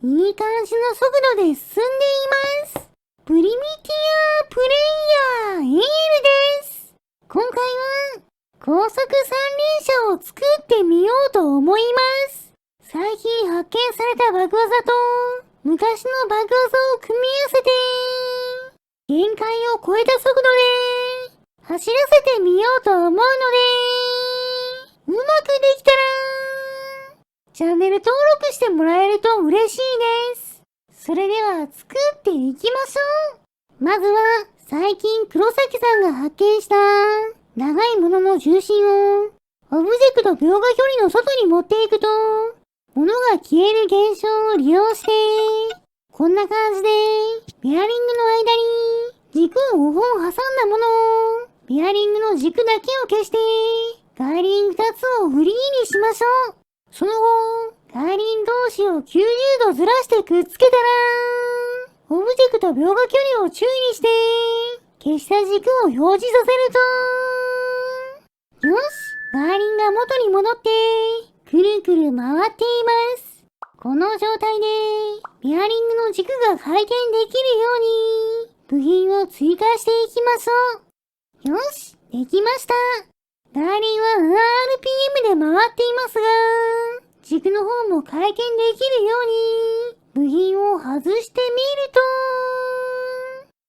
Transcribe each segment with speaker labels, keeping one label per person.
Speaker 1: いい感じの速度で進んでいます。プリミティアプレイヤーエールです。今回は高速三輪車を作ってみようと思います。最近発見されたバグ技と昔のバグ技を組み合わせて限界を超えた速度で走らせてみようと思うので、うまくできたらチャンネル登録してもらえると嬉しいです。それでは作っていきましょう。まずは最近黒崎さんが発見した長いものの重心をオブジェクト描画距離の外に持っていくと物が消える現象を利用してこんな感じでベアリングの間に軸を5本挟んだものをベアリングの軸だけを消して外輪2つをフリーにしましょう。その後外輪同士を90度ずらしてくっつけたらオブジェクト描画距離を注意にして消した軸を表示させると、よし、外輪が元に戻ってくるくる回っています。この状態でベアリングの軸が回転できるように部品を追加していきましょう。よし、できました。外輪は RPM で回っていますが、軸の方も回転できるように部品を外して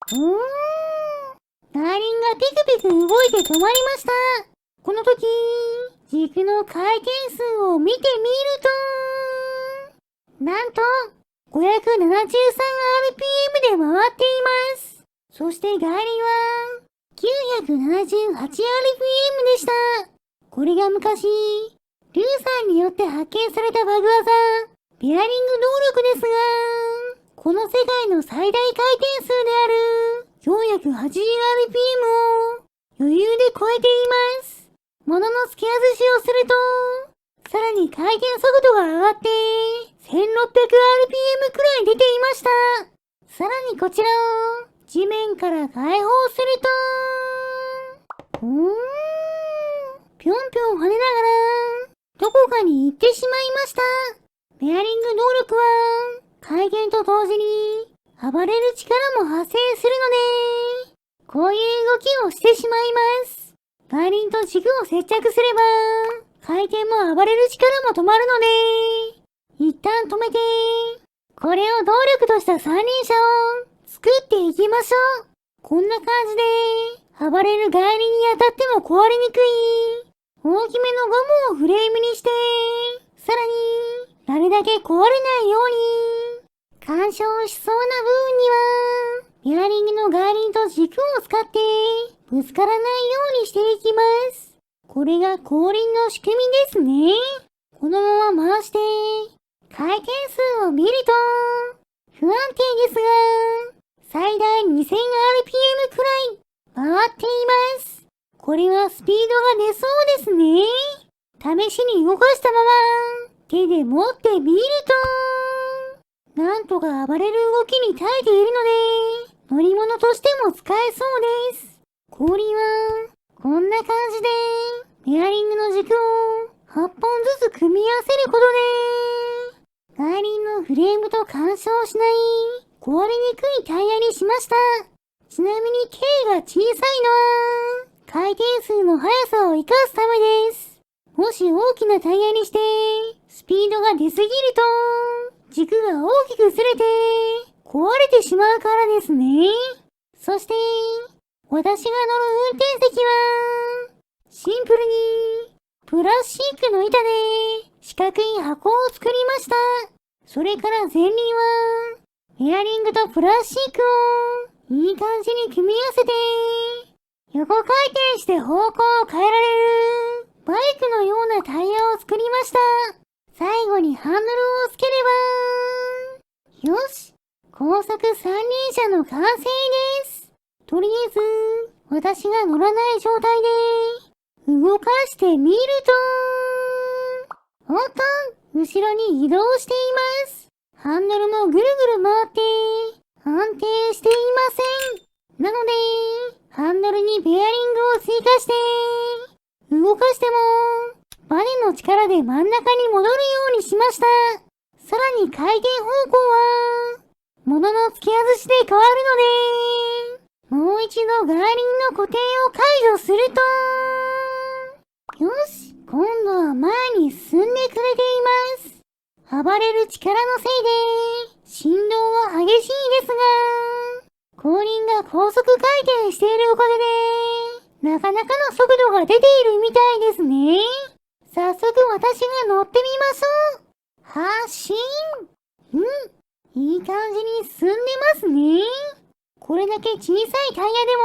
Speaker 1: みると、外輪がピクピク動いて止まりました。この時、軸の回転数を見てみると、なんと 573rpm で回っています。そして外輪は 978rpm でした。これが昔、ルーさんによって発見されたバグ技、ベアリング動力ですが、この世界の最大回転数である 480rpm を余裕で超えています。物の付け外しをすると、さらに回転速度が上がって 1600rpm くらい出ていました。さらにこちらを地面から解放すると、ぴょんぴょん跳ねながらどこかに行ってしまいました。ベアリング動力は回転と同時に暴れる力も発生するので、こういう動きをしてしまいます。外輪と軸を接着すれば回転も暴れる力も止まるので、一旦止めてこれを動力とした三輪車を作っていきましょう。こんな感じで暴れる外輪に当たっても壊れにくい大きめのゴムをフレームにして、さらに誰だけ壊れないように干渉しそうな部分にはベアリングの外輪と軸を使ってぶつからないようにしていきます。これが後輪の仕組みですね。このまま回して回転数を見ると不安定ですが最大 2000rpm くらい回っています。これはスピードが出そうですね。試しに動かしたまま手で持ってみると、なんとか暴れる動きに耐えているので乗り物としても使えそうです。後輪はこんな感じでベアリングの軸を8本ずつ組み合わせることで外輪のフレームと干渉しない壊れにくいタイヤにしました。ちなみに K が小さいのは回転数の速さを生かすためです。もし大きなタイヤにしてスピードが出すぎると軸が大きくずれて壊れてしまうからですね。そして私が乗る運転席はシンプルにプラスチックの板で四角い箱を作りました。それから前輪はベアリングとプラスチックをいい感じに組み合わせて横回転して方向を変えられるバイクのようなタイヤを作りました。最後にハンドルをつければ、よし、高速三輪車の完成です。とりあえず私が乗らない状態で動かしてみると、おっと、後ろに移動しています。ハンドルもぐるぐる回って安定していません。なのでハンドルにベアリングを追加して動かしてもバネの力で真ん中に戻るようにしました。ささらに回転方向は、物の付け外しで変わるので、もう一度ガーリンの固定を解除すると、よし、今度は前に進んでくれています。暴れる力のせいで、振動は激しいですが、後輪が高速回転しているおかげで、なかなかの速度が出ているみたいですね。早速私が乗ってみましょう。発進。いい感じに進んでますね。これだけ小さいタイヤで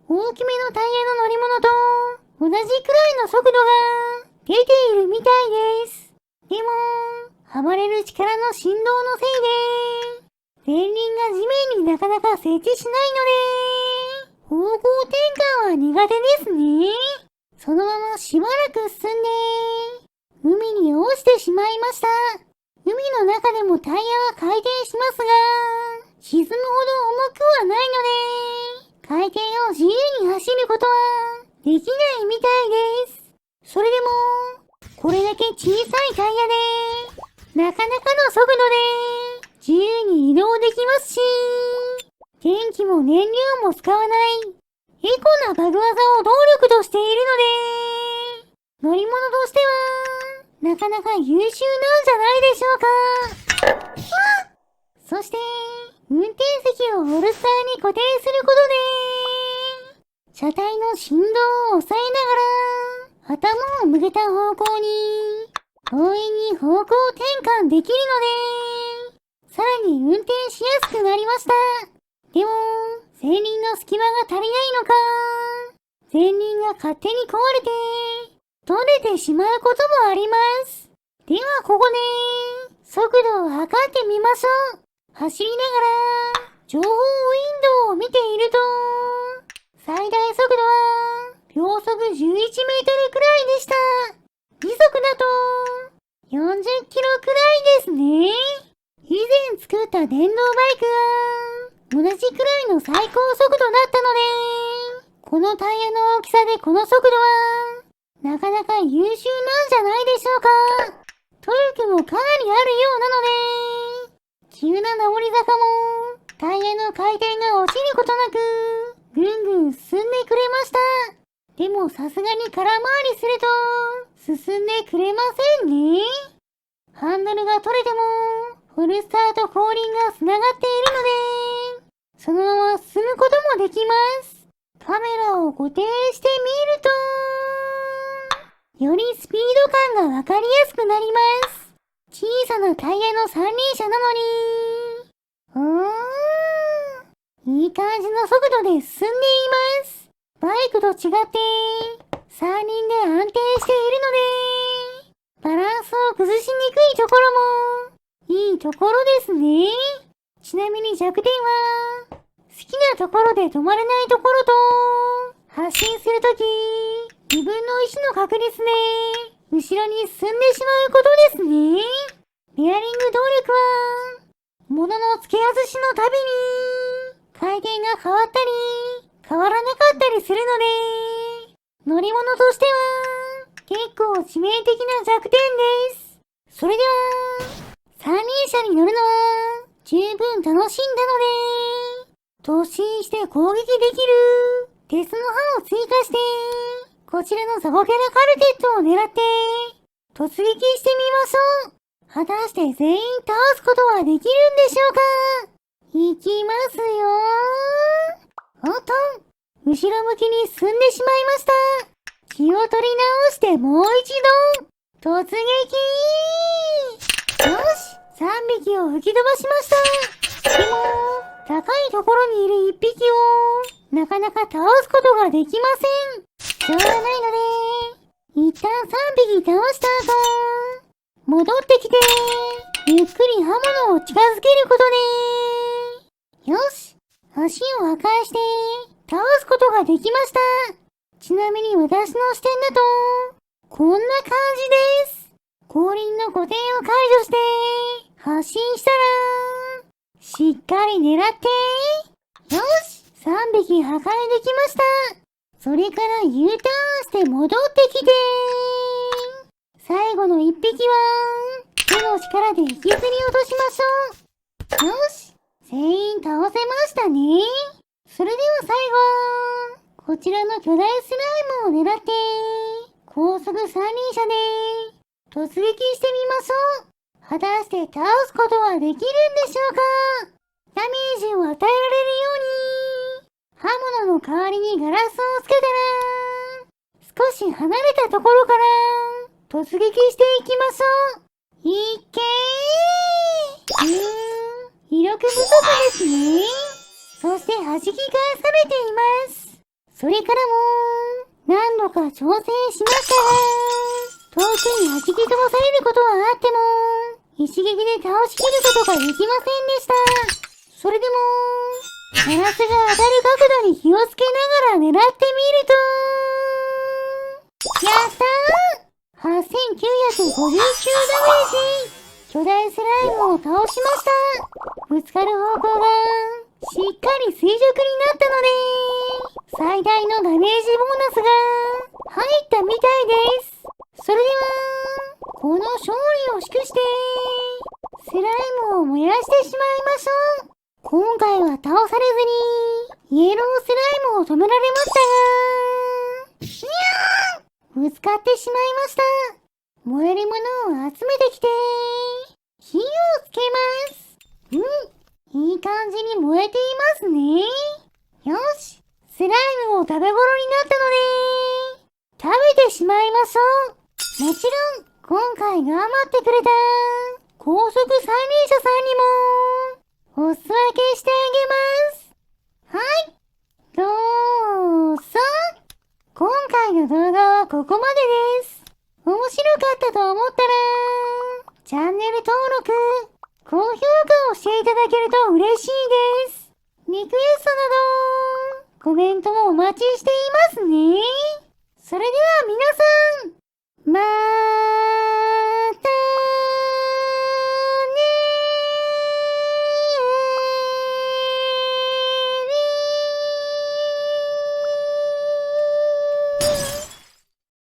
Speaker 1: も、大きめのタイヤの乗り物と同じくらいの速度が出ているみたいです。でも、暴れる力の振動のせいで、前輪が地面になかなか接地しないので、方向転換は苦手ですね。そのまましばらく進んで、海に落ちてしまいました。海の中でもタイヤは回転しますが、沈むほど重くはないので、回転を自由に走ることはできないみたいです。それでも、これだけ小さいタイヤで、なかなかの速度で自由に移動できますし、電気も燃料も使わないエコなバグ技を動力としているので、乗り物としては、なかなか優秀なんじゃないでしょうか。そして、運転席をホルスターに固定することで、車体の振動を抑えながら、頭を向けた方向に、強引に方向転換できるので、さらに運転しやすくなりました。でも、前輪の隙間が足りないのか、前輪が勝手に壊れて、取れてしまうこともあります。ではここで、速度を測ってみましょう。走りながら、情報ウィンドウを見ていると、最大速度は、秒速11メートルくらいでした。時速だと、40キロくらいですね。以前作った電動バイクが、同じくらいの最高速度だったので、このタイヤの大きさでこの速度は、なかなか優秀なんじゃないでしょうか。トルクもかなりあるようなので、急な上り坂も、タイヤの回転が落ちることなく、ぐんぐん進んでくれました。でもさすがに空回りすると、進んでくれませんね。ハンドルが取れても、ホルスターと後輪が繋がっているので、そのまま進むこともできます。カメラを固定してみると、よりスピード感がわかりやすくなります。小さなタイヤの三輪車なのに、いい感じの速度で進んでいます。バイクと違って、三輪で安定しているので、バランスを崩しにくいところも、いいところですね。ちなみに弱点は、好きなところで止まれないところと、発進するとき、2分の1の確率で、後ろに進んでしまうことですね。ベアリング動力は、物の付け外しのたびに、回転が変わったり、変わらなかったりするので、乗り物としては、結構致命的な弱点です。それでは、三輪車に乗るのは、十分楽しんだので、突進して攻撃できる、鉄の刃を追加して、こちらのザボキャラカルテットを狙って、突撃してみましょう。果たして全員倒すことはできるんでしょうか。いきますよー。おっと、後ろ向きに進んでしまいました。気を取り直してもう一度、突撃よし、3匹を吹き飛ばしました。でも、高いところにいる1匹を、なかなか倒すことができません。しょうがないので、一旦3匹倒した後、戻ってきて、ゆっくり刃物を近づけることで、よし、足を破壊して、倒すことができました。ちなみに私の視点だと、こんな感じです。後輪の固定を解除して、発進したら、しっかり狙って、よし、3匹破壊できました。それから U ターンして戻ってきて、最後の1匹は、手の力で引きずり落としましょう。よし、全員倒せましたね。それでは最後は、こちらの巨大スライムを狙って、高速三輪車で突撃してみましょう。果たして倒すことはできるんでしょうか。ダメージを与えられるように、刃物の代わりにガラスをつけたら、少し離れたところから突撃していきましょう。いっけー。威力不足ですね。そして弾き返されています。それからも何度か挑戦しましたが、遠くに弾き飛ばされることはあっても、一撃で倒しきることができませんでした。それでも、ガラスが当たる角度に気をつけながら狙ってみると、やったー !8959 ダメージ。巨大スライムを倒しました。ぶつかる方向がしっかり垂直になったので、最大のダメージボーナスが入ったみたいです。それでは、この勝利を祝して、スライムを燃やしてしまいましょう。今回は倒されずに、イエロースライムを止められましたが、ぶつかってしまいました。燃えるものを集めてきて、火をつけます。いい感じに燃えていますね。よし、スライムを食べ頃になったので、食べてしまいましょう。もちろん、今回頑張ってくれた高速三輪車さんにも、お裾分けしてあげます。はい、どうぞ。今回の動画はここまでです。面白かったと思ったら、チャンネル登録、高評価をしていただけると嬉しいです。リクエストなど、コメントもお待ちしていますね。それでは皆さん、まー